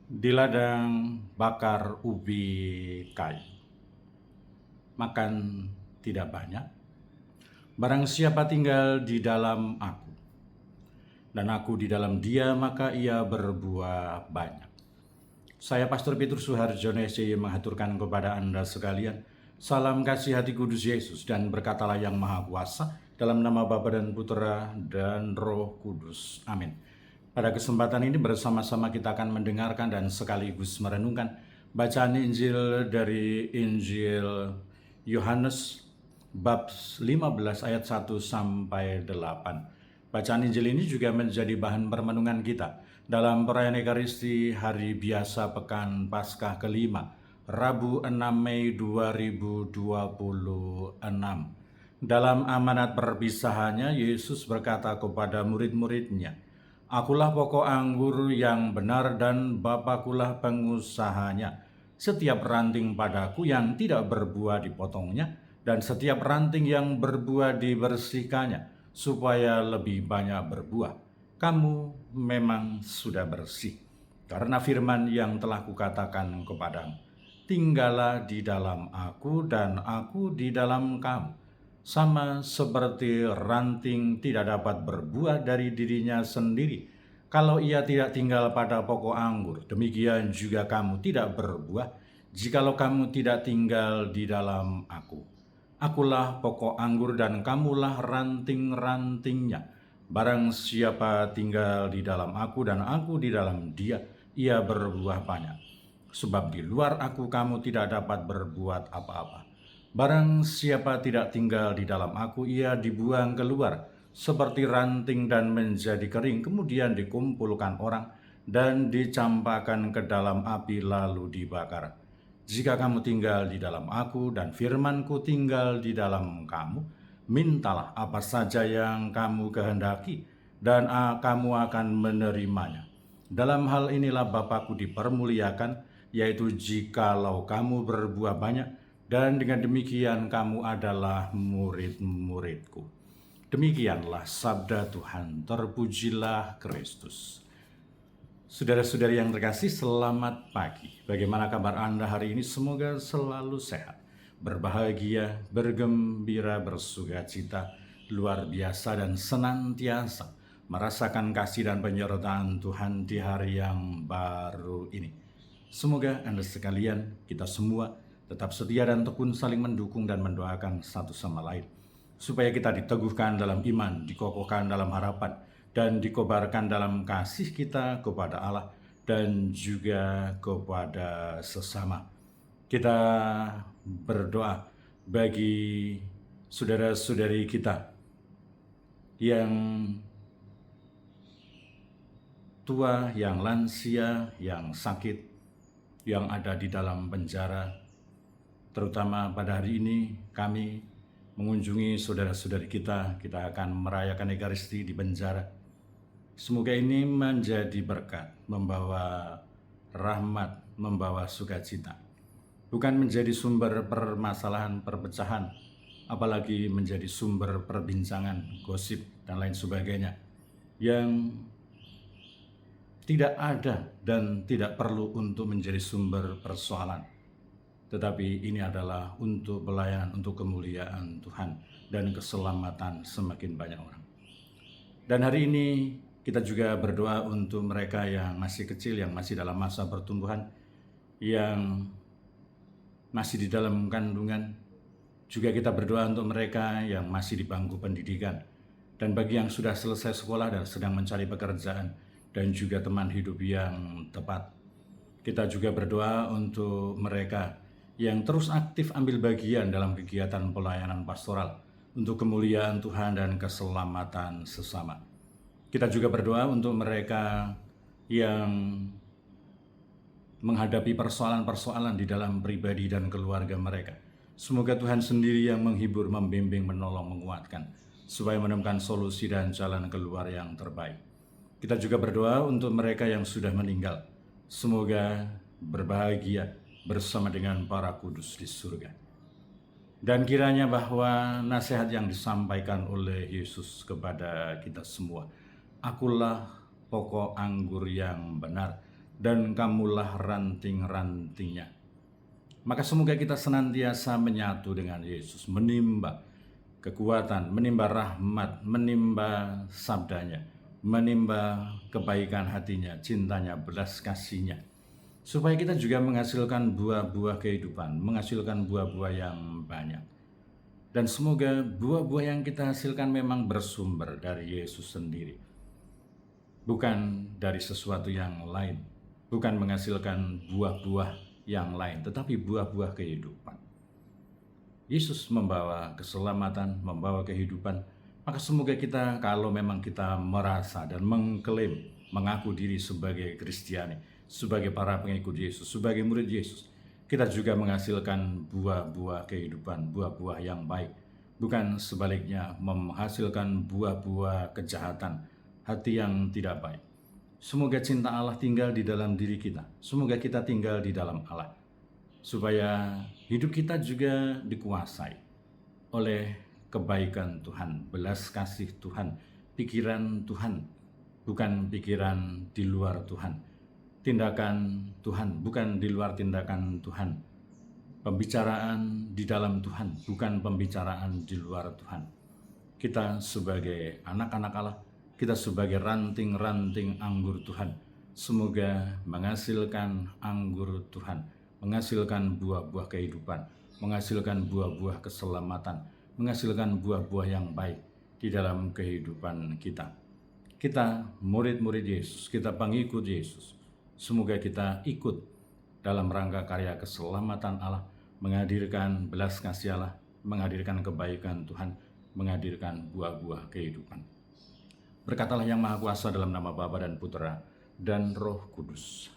Di ladang bakar ubi kayu, makan tidak banyak. Barang siapa tinggal di dalam aku, dan aku di dalam dia, maka ia berbuah banyak. Saya Pastor Petrus Suharjono SCY mengaturkan kepada Anda sekalian, salam kasih hati kudus Yesus, dan berkatalah yang maha kuasa, dalam nama Bapa dan Putera dan Roh Kudus. Amin. Pada kesempatan ini bersama-sama kita akan mendengarkan dan sekaligus merenungkan bacaan Injil dari Injil Yohanes bab 15 ayat 1 sampai 8. Bacaan Injil ini juga menjadi bahan permenungan kita dalam perayaan Ekaristi Hari Biasa Pekan Paskah kelima, Rabu 6 Mei 2026. Dalam amanat perpisahannya, Yesus berkata kepada murid-muridnya, "Akulah pokok anggur yang benar dan Bapakulah pengusahanya. Setiap ranting padaku yang tidak berbuah dipotongnya, dan setiap ranting yang berbuah dibersihkannya, supaya lebih banyak berbuah. Kamu memang sudah bersih, karena firman yang telah kukatakan kepadamu. Tinggallah di dalam aku dan aku di dalam kamu. Sama seperti ranting tidak dapat berbuah dari dirinya sendiri kalau ia tidak tinggal pada pokok anggur, demikian juga kamu tidak berbuah jikalau kamu tidak tinggal di dalam aku. Akulah pokok anggur dan kamulah ranting-rantingnya. Barang siapa tinggal di dalam aku dan aku di dalam dia, ia berbuah banyak. Sebab di luar aku kamu tidak dapat berbuat apa-apa. Barang siapa tidak tinggal di dalam aku, ia dibuang keluar seperti ranting dan menjadi kering, kemudian dikumpulkan orang dan dicampakkan ke dalam api lalu dibakar. Jika kamu tinggal di dalam aku dan firmanku tinggal di dalam kamu, mintalah apa saja yang kamu kehendaki dan kamu akan menerimanya. Dalam hal inilah Bapakku dipermuliakan, yaitu jikalau kamu berbuah banyak, dan dengan demikian kamu adalah murid-muridku. Demikianlah sabda Tuhan, terpujilah Kristus. Saudara-saudari yang terkasih, selamat pagi. Bagaimana kabar Anda hari ini? Semoga selalu sehat, berbahagia, bergembira, bersukacita, luar biasa dan senantiasa merasakan kasih dan penyertaan Tuhan di hari yang baru ini. Semoga Anda sekalian, kita semua tetap setia dan tekun saling mendukung dan mendoakan satu sama lain, supaya kita diteguhkan dalam iman, dikokohkan dalam harapan, dan dikobarkan dalam kasih kita kepada Allah dan juga kepada sesama. Kita berdoa bagi saudara-saudari kita yang tua, yang lansia, yang sakit, yang ada di dalam penjara. Terutama pada hari ini kami mengunjungi saudara-saudari kita akan merayakan Ekaristi di penjara. Semoga ini menjadi berkat, membawa rahmat, membawa sukacita. Bukan menjadi sumber permasalahan, perpecahan, apalagi menjadi sumber perbincangan, gosip, dan lain sebagainya, yang tidak ada dan tidak perlu untuk menjadi sumber persoalan. Tetapi ini adalah untuk pelayanan, untuk kemuliaan Tuhan dan keselamatan semakin banyak orang. Dan hari ini kita juga berdoa untuk mereka yang masih kecil, yang masih dalam masa pertumbuhan, yang masih di dalam kandungan. Juga kita berdoa untuk mereka yang masih di bangku pendidikan. Dan bagi yang sudah selesai sekolah dan sedang mencari pekerjaan dan juga teman hidup yang tepat. Kita juga berdoa untuk mereka yang terus aktif ambil bagian dalam kegiatan pelayanan pastoral untuk kemuliaan Tuhan dan keselamatan sesama. Kita juga berdoa untuk mereka yang menghadapi persoalan-persoalan di dalam pribadi dan keluarga mereka. Semoga Tuhan sendiri yang menghibur, membimbing, menolong, menguatkan, supaya menemukan solusi dan jalan keluar yang terbaik. Kita juga berdoa untuk mereka yang sudah meninggal. Semoga berbahagia bersama dengan para kudus di surga. Dan kiranya bahwa nasihat yang disampaikan oleh Yesus kepada kita semua, akulah pokok anggur yang benar dan kamulah ranting-rantingnya. Maka semoga kita senantiasa menyatu dengan Yesus, menimba kekuatan, menimba rahmat, menimba sabdanya, menimba kebaikan hatinya, cintanya, belas kasihnya, supaya kita juga menghasilkan buah-buah kehidupan, menghasilkan buah-buah yang banyak. Dan semoga buah-buah yang kita hasilkan memang bersumber dari Yesus sendiri, bukan dari sesuatu yang lain, bukan menghasilkan buah-buah yang lain, tetapi buah-buah kehidupan. Yesus membawa keselamatan, membawa kehidupan. Maka semoga kita, kalau memang kita merasa dan mengklaim, mengaku diri sebagai Kristiani, sebagai para pengikut Yesus, sebagai murid Yesus, kita juga menghasilkan buah-buah kehidupan, buah-buah yang baik, bukan sebaliknya menghasilkan buah-buah kejahatan, hati yang tidak baik. Semoga cinta Allah tinggal di dalam diri kita, semoga kita tinggal di dalam Allah, supaya hidup kita juga dikuasai oleh kebaikan Tuhan, belas kasih Tuhan, pikiran Tuhan, bukan pikiran di luar Tuhan, tindakan Tuhan, bukan di luar tindakan Tuhan, pembicaraan di dalam Tuhan, bukan pembicaraan di luar Tuhan. Kita sebagai anak-anak Allah, kita sebagai ranting-ranting anggur Tuhan, semoga menghasilkan anggur Tuhan, menghasilkan buah-buah kehidupan, menghasilkan buah-buah keselamatan, menghasilkan buah-buah yang baik di dalam kehidupan kita. Kita murid-murid Yesus, kita pengikut Yesus, semoga kita ikut dalam rangka karya keselamatan Allah, menghadirkan belas kasih Allah, menghadirkan kebaikan Tuhan, menghadirkan buah-buah kehidupan. Berkatalah yang Maha Kuasa dalam nama Bapa dan Putra dan Roh Kudus.